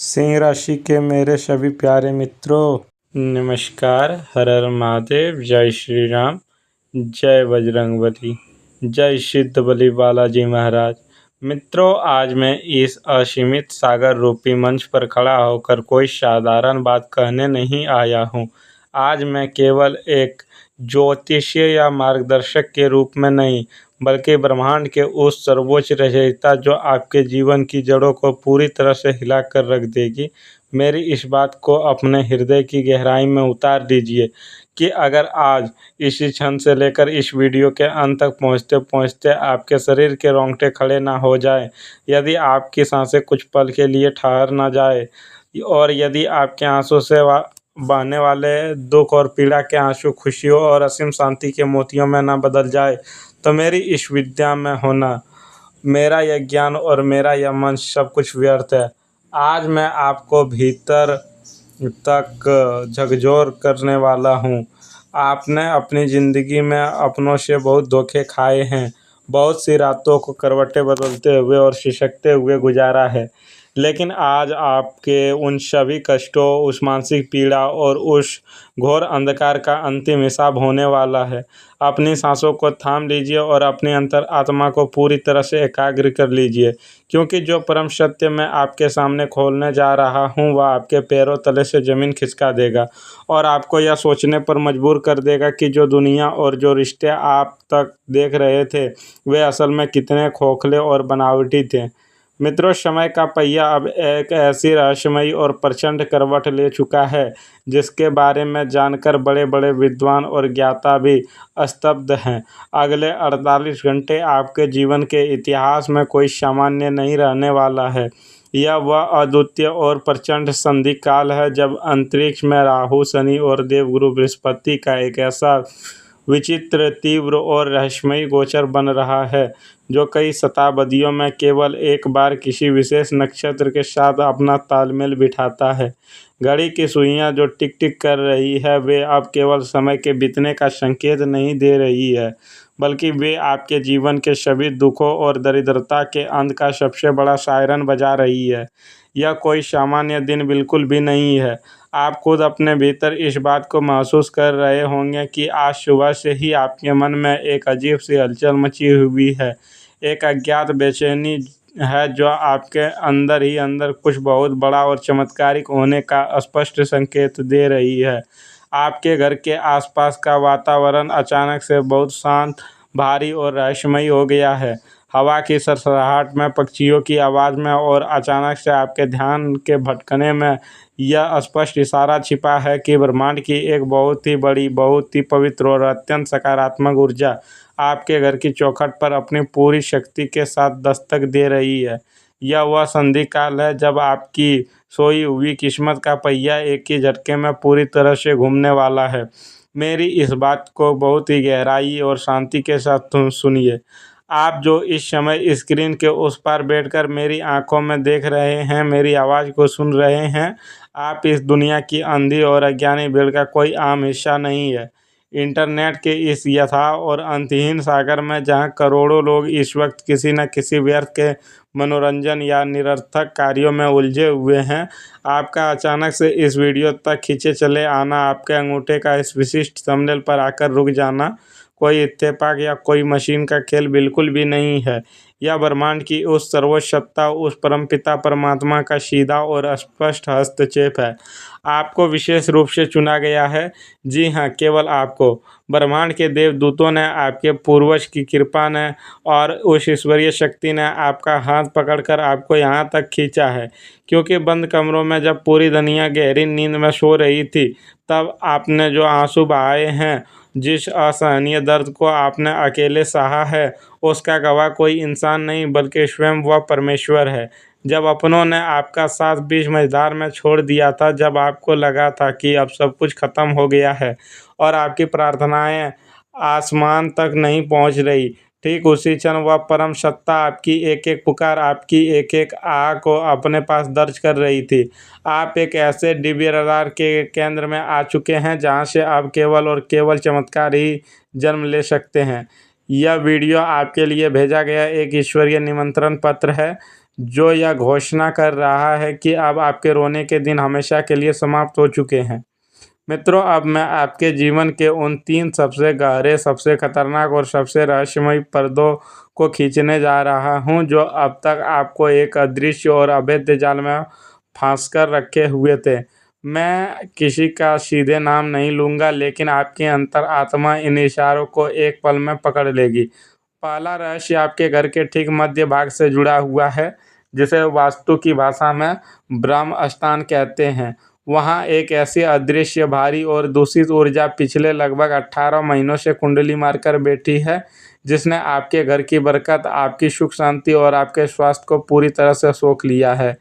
सिंह राशि के मेरे सभी प्यारे मित्रों, नमस्कार। हर हर महादेव। जय श्री राम, जय बजरंगबली, जय सिद्ध बली बालाजी महाराज। मित्रों, आज मैं इस असीमित सागर रूपी मंच पर खड़ा होकर कोई साधारण बात कहने नहीं आया हूँ। आज मैं केवल एक ज्योतिषीय या मार्गदर्शक के रूप में नहीं, बल्कि ब्रह्मांड के उस सर्वोच्च रचयिता जो आपके जीवन की जड़ों को पूरी तरह से हिला कर रख देगी, मेरी इस बात को अपने हृदय की गहराई में उतार दीजिए कि अगर आज इसी क्षण से लेकर इस वीडियो के अंत तक पहुंचते पहुंचते आपके शरीर के रोंगटे खड़े ना हो जाए, यदि आपकी सांसें कुछ पल के लिए ठहर ना जाए, और यदि आपके आंसू से बहने वाले दुख और पीड़ा के आंसू खुशियों और असीम शांति के मोतियों में ना बदल जाए, तो मेरी इस विद्या में होना, मेरा यह ज्ञान और मेरा यह मंच सब कुछ व्यर्थ है। आज मैं आपको भीतर तक झकझोर करने वाला हूँ। आपने अपनी ज़िंदगी में अपनों से बहुत धोखे खाए हैं, बहुत सी रातों को करवटें बदलते हुए और सिसकते हुए गुजारा है, लेकिन आज आपके उन सभी कष्टों, उस मानसिक पीड़ा और उस घोर अंधकार का अंतिम हिसाब होने वाला है। अपनी सांसों को थाम लीजिए और अपनी अंतर आत्मा को पूरी तरह से एकाग्र कर लीजिए, क्योंकि जो परम सत्य मैं आपके सामने खोलने जा रहा हूँ वह आपके पैरों तले से ज़मीन खिसका देगा और आपको यह सोचने पर मजबूर कर देगा कि जो दुनिया और जो रिश्ते आप तक देख रहे थे वे असल में कितने खोखले और बनावटी थे। मित्रों, समय का पहिया अब एक ऐसी रहस्यमयी और प्रचंड करवट ले चुका है जिसके बारे में जानकर बड़े बड़े विद्वान और ज्ञाता भी स्तब्ध हैं। अगले 48 घंटे आपके जीवन के इतिहास में कोई सामान्य नहीं रहने वाला है। यह वह अद्वितीय और प्रचंड संधि काल है जब अंतरिक्ष में राहु, शनि और देवगुरु बृहस्पति का एक ऐसा विचित्र, तीव्र और रहस्यमयी गोचर बन रहा है जो कई शताब्दियों में केवल एक बार किसी विशेष नक्षत्र के साथ अपना तालमेल बिठाता है। घड़ी की सुइयां जो टिक टिक कर रही है वे अब केवल समय के बीतने का संकेत नहीं दे रही है, बल्कि वे आपके जीवन के सभी दुखों और दरिद्रता के अंत का सबसे बड़ा सायरन बजा रही है। यह कोई सामान्य दिन बिल्कुल भी नहीं है। आप खुद अपने भीतर इस बात को महसूस कर रहे होंगे कि आज सुबह से ही आपके मन में एक अजीब सी हलचल मची हुई है। एक अज्ञात बेचैनी है जो आपके अंदर ही अंदर कुछ बहुत बड़ा और चमत्कारिक होने का स्पष्ट संकेत दे रही है। आपके घर के आसपास का वातावरण अचानक से बहुत शांत, भारी और रहस्यमयी हो गया है। हवा की सरसराहट में, पक्षियों की आवाज़ में और अचानक से आपके ध्यान के भटकने में यह स्पष्ट इशारा छिपा है कि ब्रह्मांड की एक बहुत ही बड़ी, बहुत ही पवित्र और अत्यंत सकारात्मक ऊर्जा आपके घर की चौखट पर अपनी पूरी शक्ति के साथ दस्तक दे रही है। यह वह संधि काल है जब आपकी सोई हुई किस्मत का पहिया एक ही झटके में पूरी तरह से घूमने वाला है। मेरी इस बात को बहुत ही गहराई और शांति के साथ सुनिए। आप जो इस समय स्क्रीन के उस पार बैठकर मेरी आंखों में देख रहे हैं, मेरी आवाज़ को सुन रहे हैं, आप इस दुनिया की अंधी और अज्ञानी भीड़ का कोई आम हिस्सा नहीं है। इंटरनेट के इस यथा और अंतहीन सागर में जहां करोड़ों लोग इस वक्त किसी न किसी व्यर्थ के मनोरंजन या निरर्थक कार्यों में उलझे हुए हैं, आपका अचानक से इस वीडियो तक खींचे चले आना, आपके अंगूठे का इस विशिष्ट थंबनेल पर आकर रुक जाना कोई इत्तेफाक या कोई मशीन का खेल बिल्कुल भी नहीं है। यह ब्रह्मांड की उस सर्वोच्च सत्ता, उस परमपिता परमात्मा का सीधा और स्पष्ट हस्तक्षेप है। आपको विशेष रूप से चुना गया है। जी हाँ, केवल आपको। ब्रह्मांड के देवदूतों ने, आपके पूर्वज की कृपा ने और उस ईश्वरीय शक्ति ने आपका हाथ पकड़कर आपको यहाँ तक खींचा है, क्योंकि बंद कमरों में जब पूरी दुनिया गहरी नींद में सो रही थी, तब आपने जो आंसू बहाए हैं, जिस असहनीय दर्द को आपने अकेले सहा है, उसका गवाह कोई इंसान नहीं बल्कि स्वयं वह परमेश्वर है। जब अपनों ने आपका साथ बीच मझधार में छोड़ दिया था, जब आपको लगा था कि अब सब कुछ खत्म हो गया है और आपकी प्रार्थनाएं आसमान तक नहीं पहुंच रही, ठीक उसी क्षण वह परम सत्ता आपकी एक एक पुकार, आपकी एक एक आह को अपने पास दर्ज कर रही थी। आप एक ऐसे दिव्य रडार के केंद्र में आ चुके हैं जहां से आप केवल और केवल चमत्कार ही जन्म ले सकते हैं। यह वीडियो आपके लिए भेजा गया एक ईश्वरीय निमंत्रण पत्र है जो यह घोषणा कर रहा है कि अब आपके रोने के दिन हमेशा के लिए समाप्त हो चुके हैं। मित्रों, अब मैं आपके जीवन के उन 3 सबसे गहरे, सबसे खतरनाक और सबसे रहस्यमयी पर्दों को खींचने जा रहा हूँ, जो अब तक आपको एक अदृश्य और अभेद्य जाल में फांस कर रखे हुए थे। मैं किसी का सीधे नाम नहीं लूँगा, लेकिन आपकी अंतरात्मा इन इशारों को एक पल में पकड़ लेगी। पहला रहस्य आपके घर के ठीक मध्य भाग से जुड़ा हुआ है, जिसे वास्तु की भाषा में ब्रह्म स्थान कहते हैं। वहाँ एक ऐसी अदृश्य, भारी और दूषित ऊर्जा पिछले लगभग 18 महीनों से कुंडली मारकर बैठी है, जिसने आपके घर की बरकत, आपकी सुख शांति और आपके स्वास्थ्य को पूरी तरह से सोख लिया है।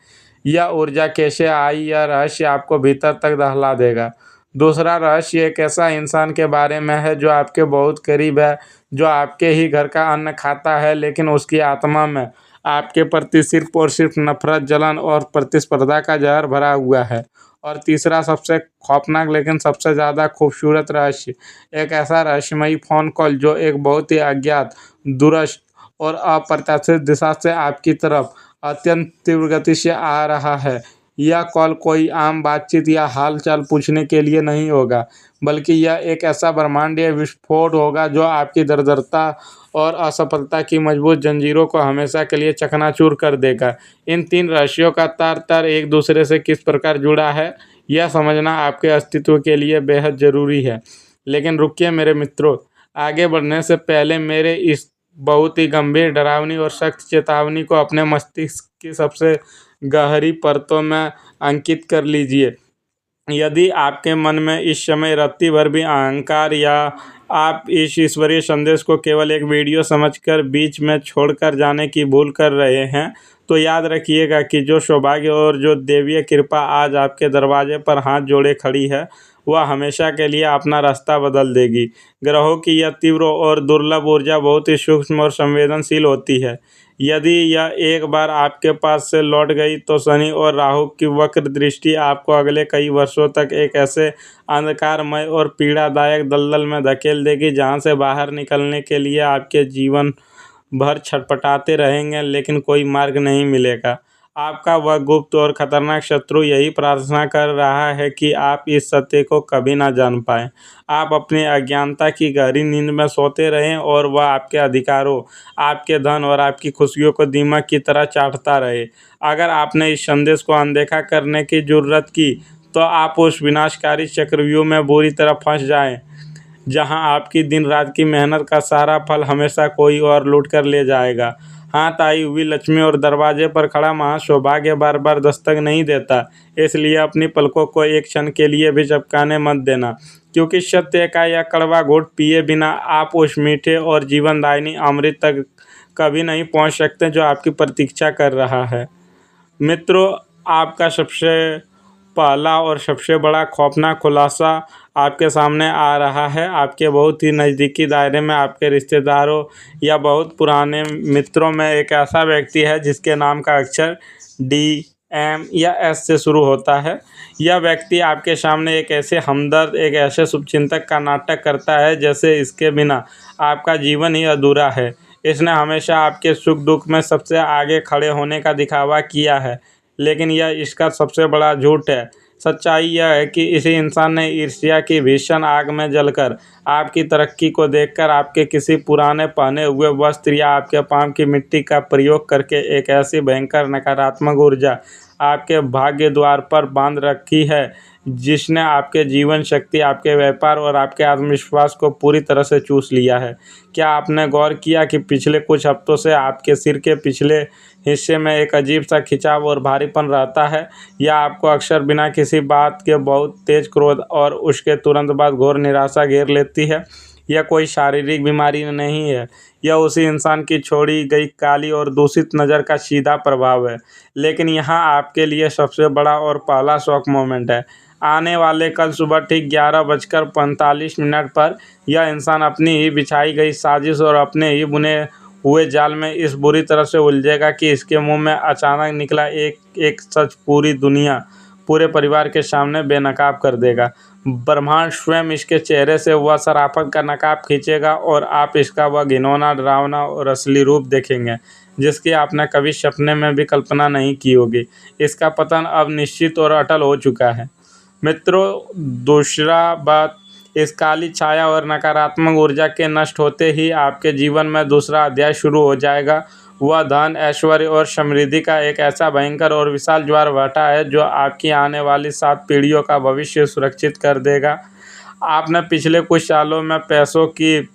यह ऊर्जा कैसे आई, यह रहस्य आपको भीतर तक दहला देगा। दूसरा रहस्य एक ऐसा इंसान के बारे में है जो आपके बहुत करीब है, जो आपके ही घर का अन्न खाता है, लेकिन उसकी आत्मा में आपके प्रति सिर्फ और सिर्फ नफरत, जलन और प्रतिस्पर्धा का जहर भरा हुआ है। और तीसरा सबसे खौफनाक लेकिन सबसे ज़्यादा खूबसूरत रहस्य, एक ऐसा रहस्यमयी फ़ोन कॉल जो एक बहुत ही अज्ञात, दूरस्थ और अप्रत्याशित दिशा से आपकी तरफ अत्यंत तीव्र गति से आ रहा है। यह कॉल कोई आम बातचीत या हाल-चाल पूछने के लिए नहीं होगा, बल्कि यह एक ऐसा ब्रह्मांडीय विस्फोट होगा जो आपकी दरिद्रता और असफलता की मजबूत जंजीरों को हमेशा के लिए चकनाचूर कर देगा। इन 3 रहस्यों का तार-तार एक दूसरे से किस प्रकार जुड़ा है, यह समझना आपके अस्तित्व के लिए बेहद ज़रूरी है। लेकिन रुकिए मेरे मित्रों, आगे बढ़ने से पहले मेरे इस बहुत ही गंभीर, डरावनी और सख्त चेतावनी को अपने मस्तिष्क की सबसे गहरी परतों में अंकित कर लीजिए। यदि आपके मन में इस समय रत्ती भर भी अहंकार, या आप इस ईश्वरीय संदेश को केवल एक वीडियो समझकर बीच में छोड़कर जाने की भूल कर रहे हैं, तो याद रखिएगा कि जो सौभाग्य और जो दैवीय कृपा आज आपके दरवाजे पर हाथ जोड़े खड़ी है, वह हमेशा के लिए अपना रास्ता बदल देगी। ग्रहों की यह तीव्र और दुर्लभ ऊर्जा बहुत ही सूक्ष्म और संवेदनशील होती है। यदि यह एक बार आपके पास से लौट गई, तो शनि और राहु की वक्र दृष्टि आपको अगले कई वर्षों तक एक ऐसे अंधकारमय और पीड़ादायक दलदल में धकेल देगी, जहां से बाहर निकलने के लिए आपके जीवन भर छटपटाते रहेंगे, लेकिन कोई मार्ग नहीं मिलेगा। आपका वह गुप्त और खतरनाक शत्रु यही प्रार्थना कर रहा है कि आप इस सत्य को कभी ना जान पाएं। आप अपनी अज्ञानता की गहरी नींद में सोते रहें, और वह आपके अधिकारों, आपके धन और आपकी खुशियों को दीमक की तरह चाटता रहे। अगर आपने इस संदेश को अनदेखा करने की जुर्रत की, तो आप उस विनाशकारी चक्रव्यूह में बुरी तरह फंस जाएं, जहां आपकी दिन रात की मेहनत का सारा फल हमेशा कोई और लूट कर ले जाएगा। हाथ आई हुई लक्ष्मी और दरवाजे पर खड़ा महासौभाग्य बार बार दस्तक नहीं देता, इसलिए अपनी पलकों को एक क्षण के लिए भी झपकाने मत देना, क्योंकि सत्य का यह कड़वा घूंट पिए बिना आप उस मीठे और जीवनदायिनी अमृत तक कभी नहीं पहुंच सकते जो आपकी प्रतीक्षा कर रहा है। मित्रों, आपका सबसे पहला और सबसे बड़ा खौफनाक खुलासा आपके सामने आ रहा है। आपके बहुत ही नज़दीकी दायरे में, आपके रिश्तेदारों या बहुत पुराने मित्रों में एक ऐसा व्यक्ति है जिसके नाम का अक्षर डी, एम या एस से शुरू होता है। यह व्यक्ति आपके सामने एक ऐसे हमदर्द, एक ऐसे शुभचिंतक का नाटक करता है जैसे इसके बिना आपका जीवन ही अधूरा है। इसने हमेशा आपके सुख दुख में सबसे आगे खड़े होने का दिखावा किया है, लेकिन यह इसका सबसे बड़ा झूठ है। सच्चाई यह है कि इसी इंसान ने ईर्ष्या की भीषण आग में जलकर, आपकी तरक्की को देखकर, आपके किसी पुराने पहने हुए वस्त्र या आपके पाँव की मिट्टी का प्रयोग करके एक ऐसी भयंकर नकारात्मक ऊर्जा आपके भाग्य द्वार पर बांध रखी है, जिसने आपके जीवन शक्ति, आपके व्यापार और आपके आत्मविश्वास को पूरी तरह से चूस लिया है। क्या आपने गौर किया कि पिछले कुछ हफ्तों से आपके सिर के पिछले हिस्से में एक अजीब सा खिंचाव और भारीपन रहता है, या आपको अक्सर बिना किसी बात के बहुत तेज क्रोध और उसके तुरंत बाद घोर निराशा घेर लेती है? यह कोई शारीरिक बीमारी नहीं है, यह उसी इंसान की छोड़ी गई काली और दूषित नज़र का सीधा प्रभाव है। लेकिन यहाँ आपके लिए सबसे बड़ा और पहला शॉक मोमेंट है। आने वाले कल सुबह ठीक 11:45 पर यह इंसान अपनी ही बिछाई गई साजिश और अपने ही बुने हुए जाल में इस बुरी तरह से उलझेगा कि इसके मुंह में अचानक निकला एक एक सच पूरी दुनिया, पूरे परिवार के सामने बेनकाब कर देगा। ब्रह्मांड स्वयं इसके चेहरे से वह शराफत का नकाब खींचेगा, और आप इसका वह घिनौना, डरावना और असली रूप देखेंगे, जिसकी आपने कभी सपने में भी कल्पना नहीं की होगी। इसका पतन अब निश्चित और अटल हो चुका है। मित्रों, दूसरा बात, इस काली छाया और नकारात्मक ऊर्जा के नष्ट होते ही आपके जीवन में दूसरा अध्याय शुरू हो जाएगा। वह धन, ऐश्वर्य और समृद्धि का एक ऐसा भयंकर और विशाल ज्वार भाटा है जो आपकी आने वाली 7 पीढ़ियों का भविष्य सुरक्षित कर देगा। आपने पिछले कुछ सालों में पैसों की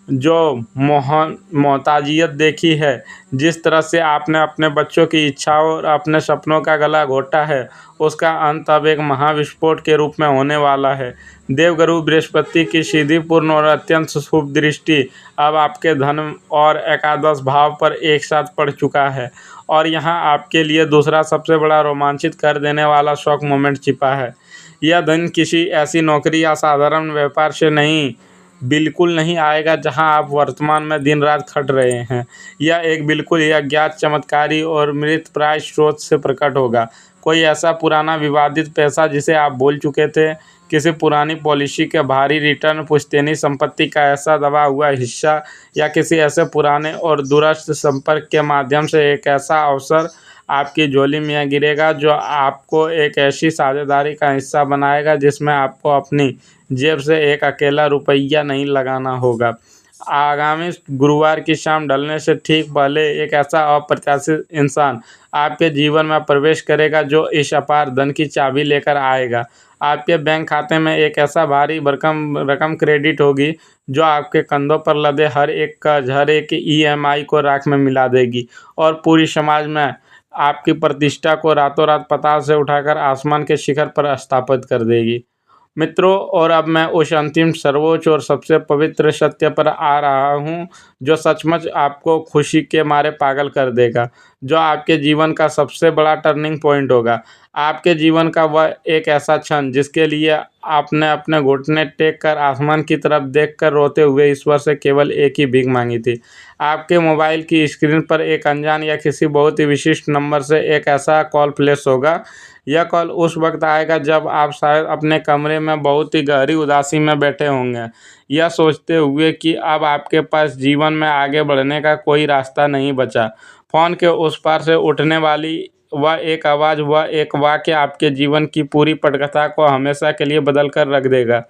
जो मोहताजियत देखी है, जिस तरह से आपने अपने बच्चों की इच्छाओं और अपने सपनों का गला घोटा है, उसका अंत अब एक महाविस्फोट के रूप में होने वाला है। देवगुरु बृहस्पति की सीधी, पूर्ण और अत्यंत शुभ दृष्टि अब आपके धन और एकादश भाव पर एक साथ पड़ चुका है, और यहाँ आपके लिए दूसरा सबसे बड़ा रोमांचित कर देने वाला शॉक मोमेंट छिपा है। यह धन किसी ऐसी नौकरी या साधारण व्यापार से नहीं, बिल्कुल नहीं आएगा जहां आप वर्तमान में दिन रात खट रहे हैं। यह एक बिल्कुल ही अज्ञात, चमत्कारी और मृतप्राय स्रोत से प्रकट होगा। कोई ऐसा पुराना विवादित पैसा जिसे आप भूल चुके थे, किसी पुरानी पॉलिसी के भारी रिटर्न, पुश्तैनी संपत्ति का ऐसा दबा हुआ हिस्सा, या किसी ऐसे पुराने और दूरस्थ संपर्क के माध्यम से एक ऐसा अवसर आपकी झोली में गिरेगा जो आपको एक ऐसी साझेदारी का हिस्सा बनाएगा जिसमें आपको अपनी जेब से एक अकेला रुपया नहीं लगाना होगा। आगामी गुरुवार की शाम ढलने से ठीक पहले एक ऐसा अप्रत्याशित इंसान आपके जीवन में प्रवेश करेगा जो इस अपार धन की चाबी लेकर आएगा। आपके बैंक खाते में एक ऐसा भारी भरकम रकम क्रेडिट होगी जो आपके कंधों पर लदे हर एक कर्ज, हर एक ईएमआई को राख में मिला देगी, और पूरी समाज में आपकी प्रतिष्ठा को रातों रात पाताल से उठाकर आसमान के शिखर पर स्थापित कर देगी। मित्रों, और अब मैं उस अंतिम, सर्वोच्च और सबसे पवित्र सत्य पर आ रहा हूँ जो सचमुच आपको खुशी के मारे पागल कर देगा, जो आपके जीवन का सबसे बड़ा टर्निंग पॉइंट होगा। आपके जीवन का वह एक ऐसा क्षण जिसके लिए आपने अपने घुटने टेक कर आसमान की तरफ देखकर रोते हुए ईश्वर से केवल एक ही भीख मांगी थी। आपके मोबाइल की स्क्रीन पर एक अनजान या किसी बहुत ही विशिष्ट नंबर से एक ऐसा कॉल फ्लैश होगा। यह कॉल उस वक्त आएगा जब आप शायद अपने कमरे में बहुत ही गहरी उदासी में बैठे होंगे, यह सोचते हुए कि अब आपके पास जीवन में आगे बढ़ने का कोई रास्ता नहीं बचा। फ़ोन के उस पार से उठने वाली वह एक आवाज़, वह एक वाक्य आपके जीवन की पूरी पटकथा को हमेशा के लिए बदल कर रख देगा।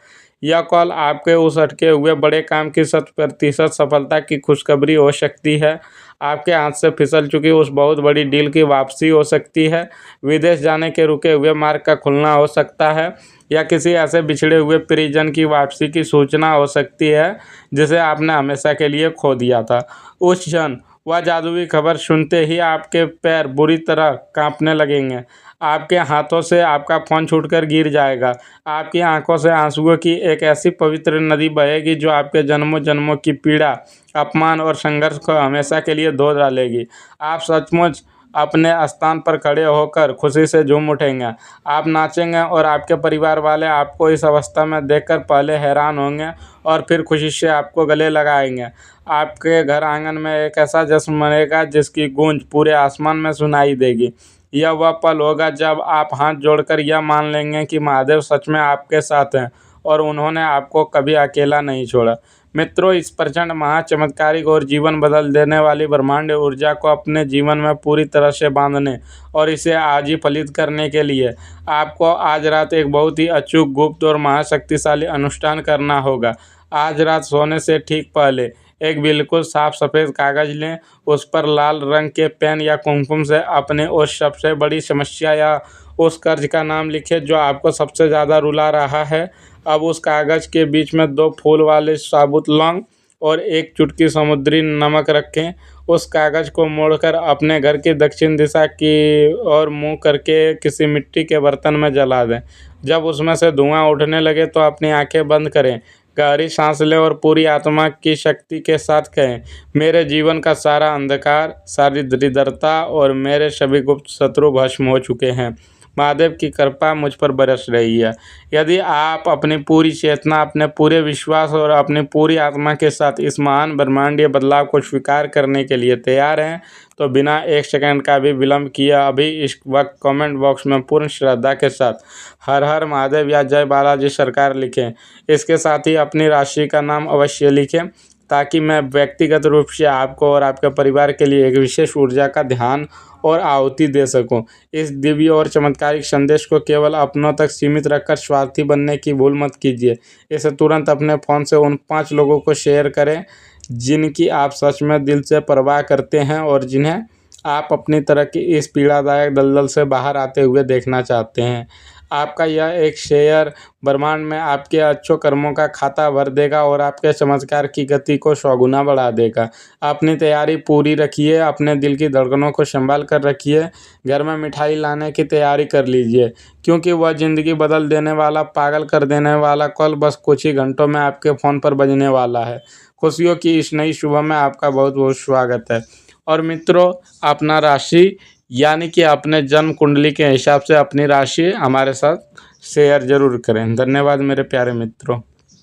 यह कॉल आपके उस अटके हुए बड़े काम की 100% सफलता की खुशखबरी हो सकती है। आपके हाथ से फिसल चुकी उस बहुत बड़ी डील की वापसी हो सकती है। विदेश जाने के रुके हुए मार्ग का खुलना हो सकता है, या किसी ऐसे बिछड़े हुए परिजन की वापसी की सूचना हो सकती है जिसे आपने हमेशा के लिए खो दिया था। उस क्षण वह जादुई खबर सुनते ही आपके पैर बुरी तरह कांपने लगेंगे। आपके हाथों से आपका फ़ोन छूटकर गिर जाएगा। आपकी आंखों से आंसुओं की एक ऐसी पवित्र नदी बहेगी जो आपके जन्मों जन्मों की पीड़ा, अपमान और संघर्ष को हमेशा के लिए धो डालेगी। आप सचमुच अपने स्थान पर खड़े होकर खुशी से झूम उठेंगे। आप नाचेंगे और आपके परिवार वाले आपको इस अवस्था में देखकर पहले हैरान होंगे और फिर खुशी से आपको गले लगाएंगे। आपके घर आंगन में एक ऐसा जश्न मनेगा जिसकी गूंज पूरे आसमान में सुनाई देगी। यह वह पल होगा जब आप हाथ जोड़कर यह मान लेंगे कि महादेव सच में आपके साथ हैं और उन्होंने आपको कभी अकेला नहीं छोड़ा। मित्रों, इस प्रचंड, महाचमत्कारिक और जीवन बदल देने वाली ब्रह्मांड ऊर्जा को अपने जीवन में पूरी तरह से बांधने और इसे आज ही फलित करने के लिए आपको आज रात एक बहुत ही अचूक, गुप्त और महाशक्तिशाली अनुष्ठान करना होगा। आज रात सोने से ठीक पहले एक बिल्कुल साफ सफ़ेद कागज़ लें, उस पर लाल रंग के पेन या कुमकुम से अपने उस सबसे बड़ी समस्या या उस कर्ज का नाम लिखें जो आपको सबसे ज़्यादा रुला रहा है। अब उस कागज़ के बीच में 2 फूल वाले साबुत लौंग और एक चुटकी समुद्री नमक रखें। उस कागज़ को मोड़कर अपने घर की दक्षिण दिशा की ओर मुँह करके किसी मिट्टी के बर्तन में जला दें। जब उसमें से धुआं उठने लगे तो अपनी आंखें बंद करें, गहरी सांस लें और पूरी आत्मा की शक्ति के साथ कहें, मेरे जीवन का सारा अंधकार, सारी दरिद्रता और मेरे सभी गुप्त शत्रु भस्म हो चुके हैं। महादेव की कृपा मुझ पर बरस रही है। यदि आप अपनी पूरी चेतना, अपने पूरे विश्वास और अपनी पूरी आत्मा के साथ इस महान ब्रह्मांडीय बदलाव को स्वीकार करने के लिए तैयार हैं, तो बिना एक सेकंड का भी विलंब किए अभी इस वक्त कमेंट बॉक्स में पूर्ण श्रद्धा के साथ हर हर महादेव या जय बालाजी सरकार लिखें। इसके साथ ही अपनी राशि का नाम अवश्य लिखें ताकि मैं व्यक्तिगत रूप से आपको और आपके परिवार के लिए एक विशेष ऊर्जा का ध्यान और आहुति दे सकूं। इस दिव्य और चमत्कारिक संदेश को केवल अपनों तक सीमित रखकर स्वार्थी बनने की भूल मत कीजिए। इसे तुरंत अपने फ़ोन से उन 5 लोगों को शेयर करें जिनकी आप सच में दिल से परवाह करते हैं और जिन्हें आप अपनी तरह की इस पीड़ादायक दलदल से बाहर आते हुए देखना चाहते हैं। आपका यह एक शेयर ब्रह्मांड में आपके अच्छे कर्मों का खाता भर देगा और आपके चमत्कार की गति को 100 गुना बढ़ा देगा। अपनी तैयारी पूरी रखिए, अपने दिल की धड़कनों को संभाल कर रखिए। घर में मिठाई लाने की तैयारी कर लीजिए, क्योंकि वह ज़िंदगी बदल देने वाला, पागल कर देने वाला कॉल बस कुछ ही घंटों में आपके फ़ोन पर बजने वाला है। खुशियों की इस नई सुबह में आपका बहुत बहुत स्वागत है। और मित्रों, अपना राशि यानी कि अपने जन्म कुंडली के हिसाब से अपनी राशि हमारे साथ शेयर ज़रूर करें। धन्यवाद मेरे प्यारे मित्रों।